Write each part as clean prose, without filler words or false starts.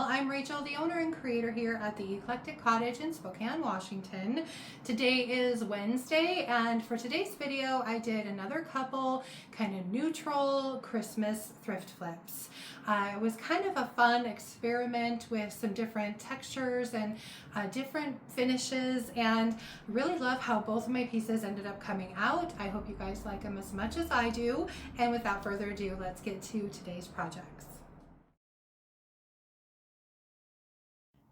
I'm Rachel, the owner and creator here at the Eclectic Cottage in Spokane, Washington. Today is Wednesday, and for today's video, I did another couple kind of neutral Christmas thrift flips. It was kind of a fun experiment with some different textures and different finishes, and I really love how both of my pieces ended up coming out. I hope you guys like them as much as I do, and without further ado, let's get to today's projects.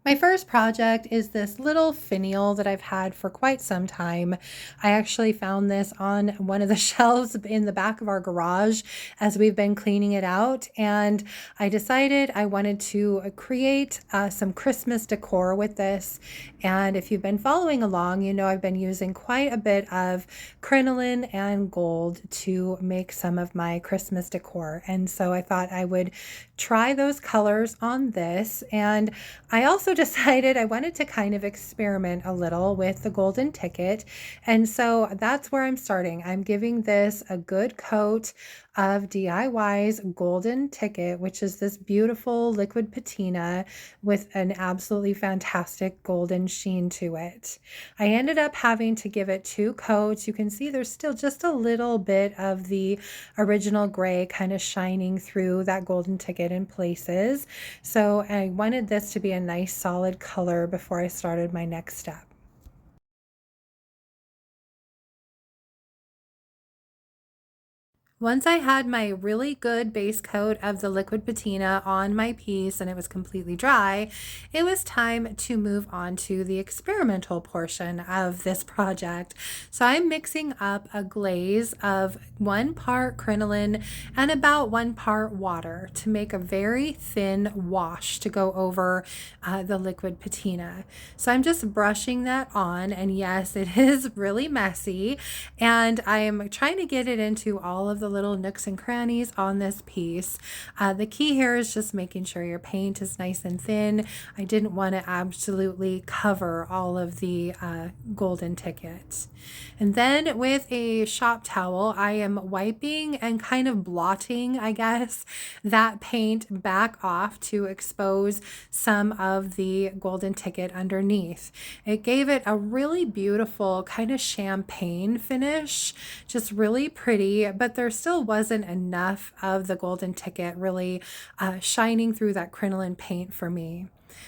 My first project is this little finial that I've had for quite some time. I actually found this on one of the shelves in the back of our garage as we've been cleaning it out, and I decided I wanted to create some Christmas decor with this. And if you've been following along, you know I've been using quite a bit of crinoline and gold to make some of my Christmas decor, and so I thought I would try those colors on this. And I also decided I wanted to kind of experiment a little with the golden ticket. And so that's where I'm starting. I'm giving this a good coat of DIY's golden ticket, which is this beautiful liquid patina with an absolutely fantastic golden sheen to it. I ended up having to give it 2 coats. You can see there's still just a little bit of the original gray kind of shining through that golden ticket in places. So I wanted this to be a nice solid color before I started my next step. Once I had my really good base coat of the liquid patina on my piece and it was completely dry, it was time to move on to the experimental portion of this project. So I'm mixing up a glaze of 1 part crinoline and about 1 part water to make a very thin wash to go over the liquid patina. So I'm just brushing that on, and yes, it is really messy, and I am trying to get it into all of the little nooks and crannies on this piece. The key here is just making sure your paint is nice and thin. I didn't want to absolutely cover all of the golden tickets. And then with a shop towel, I am wiping and kind of blotting, I guess, that paint back off to expose some of the golden ticket underneath. It gave it a really beautiful kind of champagne finish, just really pretty, but there still wasn't enough of the golden ticket really shining through that crinoline paint for me.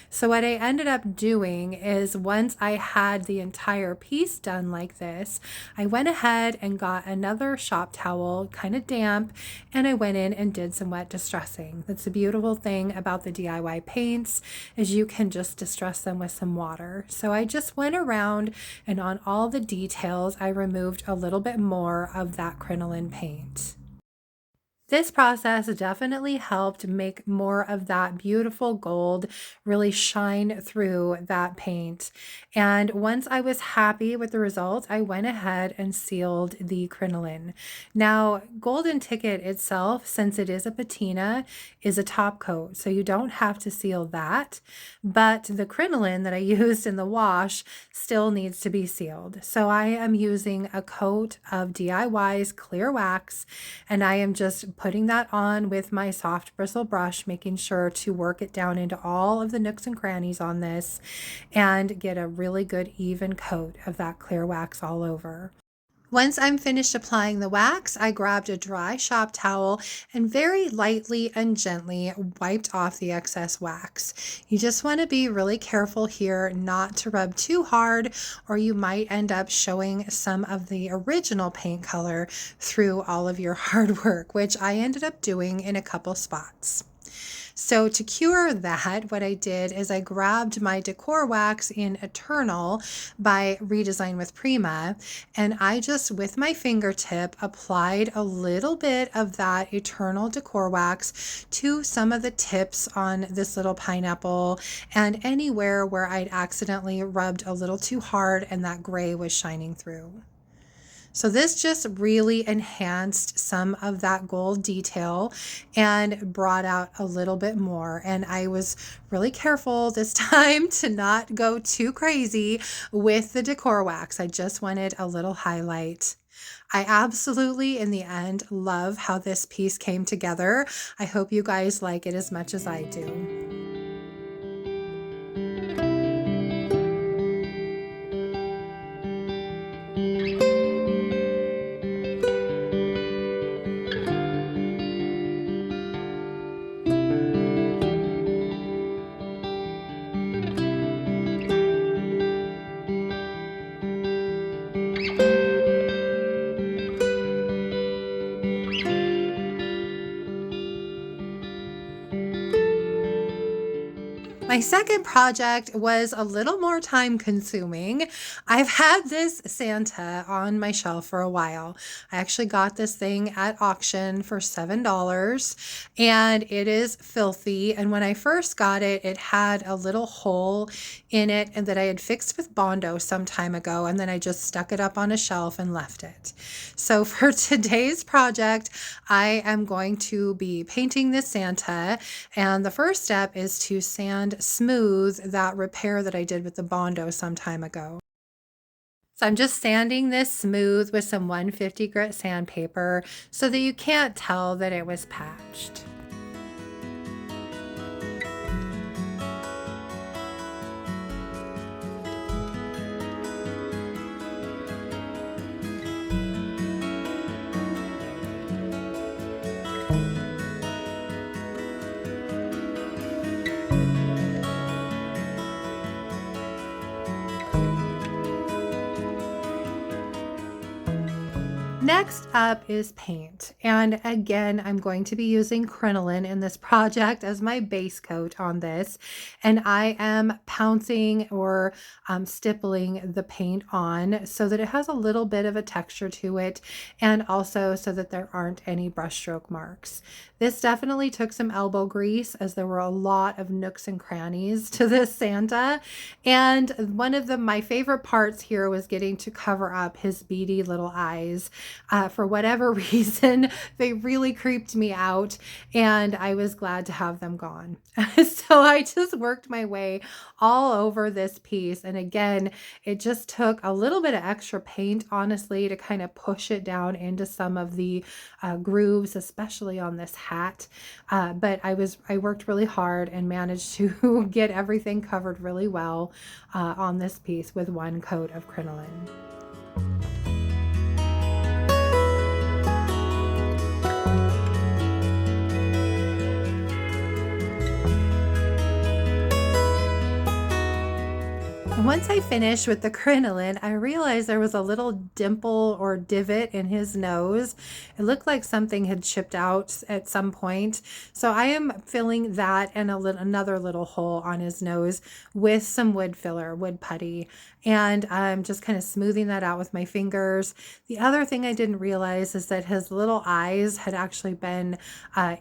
So what I ended up doing is, once I had the entire piece done like this, I went ahead and got another shop towel, kind of damp, and I went in and did some wet distressing. That's the beautiful thing about the DIY paints, is you can just distress them with some water. So I just went around, and on all the details, I removed a little bit more of that crinoline paint. This process definitely helped make more of that beautiful gold really shine through that paint. And once I was happy with the result, I went ahead and sealed the crinoline. Now, golden ticket itself, since it is a patina, is a top coat, so you don't have to seal that. But the crinoline that I used in the wash still needs to be sealed. So I am using a coat of DIY's clear wax, and I am just putting that on with my soft bristle brush, making sure to work it down into all of the nooks and crannies on this and get a really good even coat of that clear wax all over. Once I'm finished applying the wax, I grabbed a dry shop towel and very lightly and gently wiped off the excess wax. You just want to be really careful here not to rub too hard, or you might end up showing some of the original paint color through all of your hard work, which I ended up doing in a couple spots. So to cure that, what I did is I grabbed my Decor wax in Eternal by Redesign with Prima, and I just, with my fingertip, applied a little bit of that Eternal Decor wax to some of the tips on this little pineapple and anywhere where I'd accidentally rubbed a little too hard and that gray was shining through. So this just really enhanced some of that gold detail and brought out a little bit more. And I was really careful this time to not go too crazy with the Decor wax. I just wanted a little highlight. I absolutely, in the end, love how this piece came together. I hope you guys like it as much as I do. My second project was a little more time consuming. I've had this Santa on my shelf for a while. I actually got this thing at auction for $7 and it is filthy. And when I first got it, it had a little hole in it and that I had fixed with Bondo some time ago. And then I just stuck it up on a shelf and left it. So for today's project, I am going to be painting this Santa. And the first step is to sand smooth that repair that I did with the Bondo some time ago. So I'm just sanding this smooth with some 150 grit sandpaper so that you can't tell that it was patched. Next up is paint. And again, I'm going to be using Crinoline in this project as my base coat on this. And I am pouncing or stippling the paint on so that it has a little bit of a texture to it and also so that there aren't any brushstroke marks. This definitely took some elbow grease as there were a lot of nooks and crannies to this Santa. And one of my favorite parts here was getting to cover up his beady little eyes. For whatever reason, they really creeped me out and I was glad to have them gone. So I just worked my way all over this piece. And again, it just took a little bit of extra paint, honestly, to kind of push it down into some of the grooves, especially on this hat. But I worked really hard and managed to get everything covered really well on this piece with one coat of crinoline. Once I finished with the crinoline, I realized there was a little dimple or divot in his nose. It looked like something had chipped out at some point. So I am filling that and another little hole on his nose with some wood filler, wood putty. And I'm just kind of smoothing that out with my fingers. The other thing I didn't realize is that his little eyes had actually been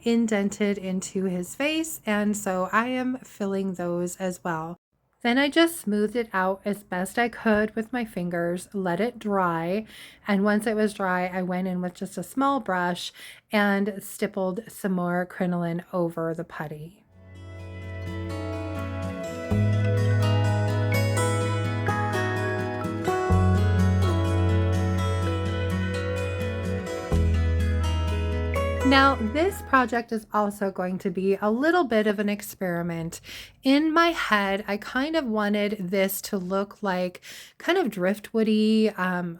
indented into his face. And so I am filling those as well. Then I just smoothed it out as best I could with my fingers, let it dry, and once it was dry, I went in with just a small brush and stippled some more crinoline over the putty. Now, this project is also going to be a little bit of an experiment. In my head, I kind of wanted this to look like kind of driftwoody,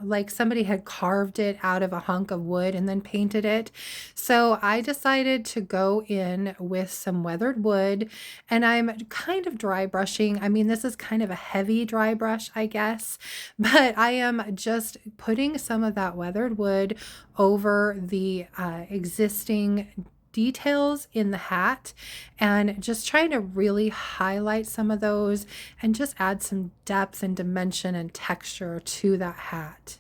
like somebody had carved it out of a hunk of wood and then painted it. So I decided to go in with some weathered wood and I'm kind of dry brushing. I mean, this is kind of a heavy dry brush, I guess, but I am just putting some of that weathered wood over the existing details in the hat and just trying to really highlight some of those and just add some depth and dimension and texture to that hat.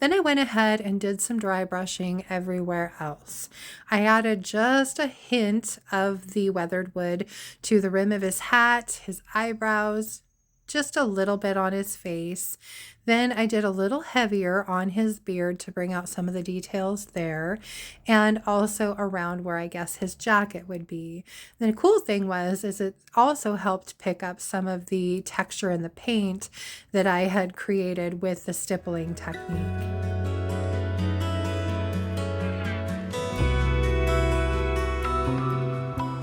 Then I went ahead and did some dry brushing everywhere else. I added just a hint of the weathered wood to the rim of his hat, his eyebrows, just a little bit on his face. Then I did a little heavier on his beard to bring out some of the details there and also around where I guess his jacket would be. And the cool thing is it also helped pick up some of the texture in the paint that I had created with the stippling technique.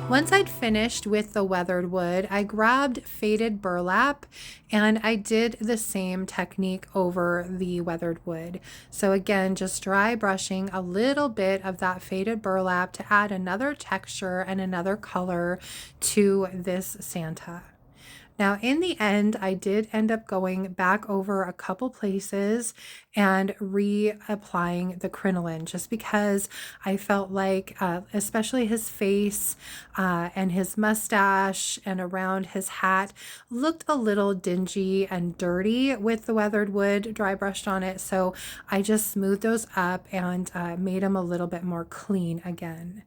Once I'd finished with the weathered wood, I grabbed faded burlap and I did the same technique over the weathered wood. So again, just dry brushing a little bit of that faded burlap to add another texture and another color to this Santa. Now, in the end, I did end up going back over a couple places and reapplying the crinoline just because I felt like, especially his face and his mustache and around his hat, looked a little dingy and dirty with the weathered wood dry brushed on it. So I just smoothed those up and made them a little bit more clean again.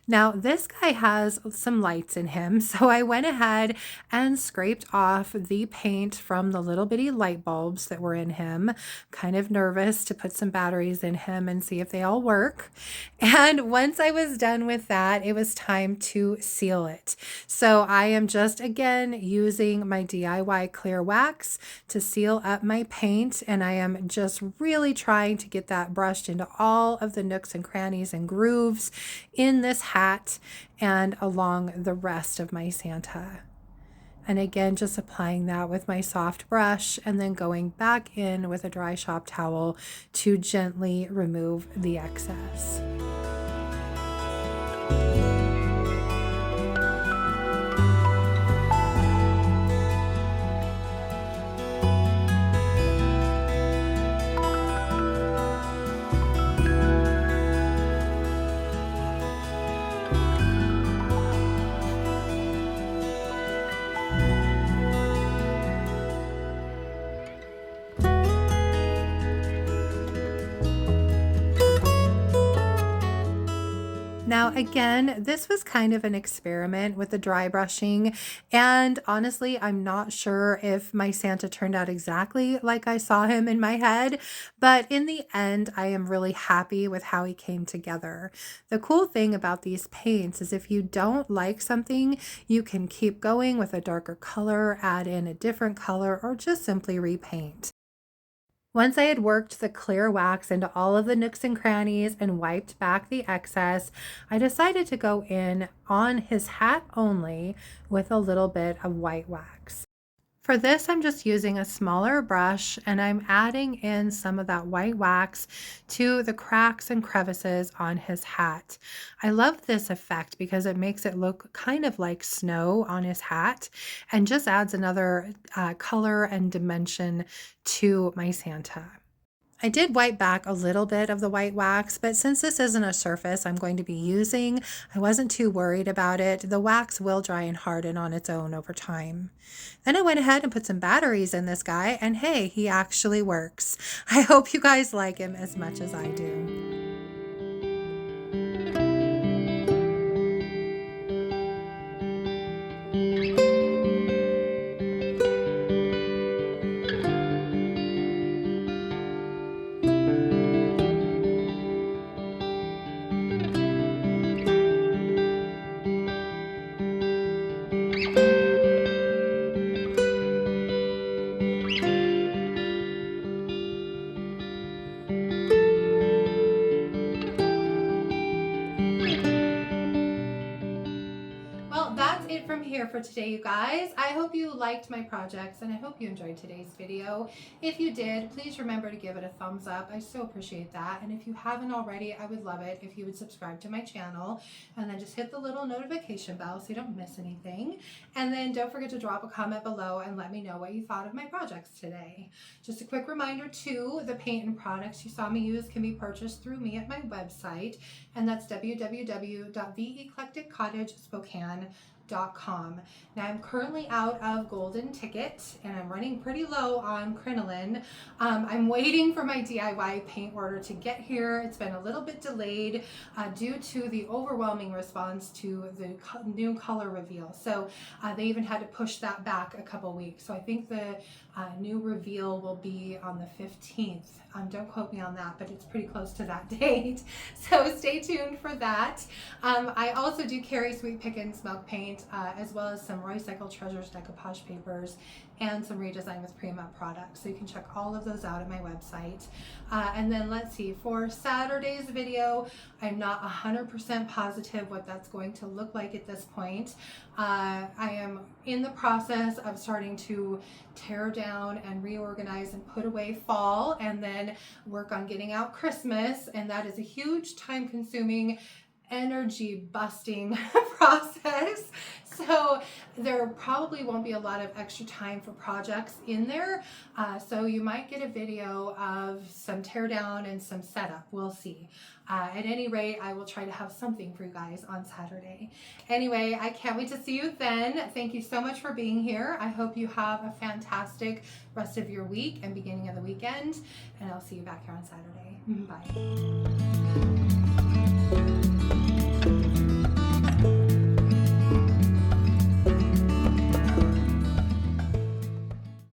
Now, this guy has some lights in him, so I went ahead and scraped off the paint from the little bitty light bulbs that were in him. Kind of nervous to put some batteries in him and see if they all work. And once I was done with that, it was time to seal it. So I am just again using my DIY clear wax to seal up my paint, and I am just really trying to get that brushed into all of the nooks and crannies and grooves in this hat and along the rest of my Santa. And again, just applying that with my soft brush and then going back in with a dry shop towel to gently remove the excess. Now, again, this was kind of an experiment with the dry brushing, and honestly, I'm not sure if my Santa turned out exactly like I saw him in my head, but in the end, I am really happy with how he came together. The cool thing about these paints is if you don't like something, you can keep going with a darker color, add in a different color, or just simply repaint. Once I had worked the clear wax into all of the nooks and crannies and wiped back the excess, I decided to go in on his hat only with a little bit of white wax. For this, I'm just using a smaller brush and I'm adding in some of that white wax to the cracks and crevices on his hat. I love this effect because it makes it look kind of like snow on his hat and just adds another color and dimension to my Santa. I did wipe back a little bit of the white wax, but since this isn't a surface I'm going to be using, I wasn't too worried about it. The wax will dry and harden on its own over time. Then I went ahead and put some batteries in this guy, and hey, he actually works. I hope you guys like him as much as I do. Well, that's it from here for today, you guys. I hope you liked my projects and I hope you enjoyed today's video. If you did, please remember to give it a thumbs up. I so appreciate that. And if you haven't already, I would love it if you would subscribe to my channel and then just hit the little notification bell so you don't miss anything. And then don't forget to drop a comment below and let me know what you thought of my projects today. Just a quick reminder too, the paint and products you saw me use can be purchased through me at my website, and that's www.theeclecticcottagespokane.com. Now I'm currently out of golden ticket and I'm running pretty low on crinoline. I'm waiting for my DIY paint order to get here. It's been a little bit delayed due to the overwhelming response to the new color reveal. So they even had to push that back a couple weeks. So I think the new reveal will be on the 15th. Don't quote me on that, but it's pretty close to that date. So stay tuned for that. I also do carry Sweet Pickin' Smoke Paint as well as some Recycled Treasures decoupage papers and some Redesign with Prima products. So you can check all of those out at my website. And then let's see, for Saturday's video, I'm not 100% positive what that's going to look like at this point. I am in the process of starting to tear down and reorganize and put away fall and then work on getting out Christmas, and that is a huge time consuming energy busting process. So there probably won't be a lot of extra time for projects in there. So you might get a video of some teardown and some setup. We'll see. At any rate, I will try to have something for you guys on Saturday. Anyway, I can't wait to see you then. Thank you so much for being here. I hope you have a fantastic rest of your week and beginning of the weekend. And I'll see you back here on Saturday. Bye.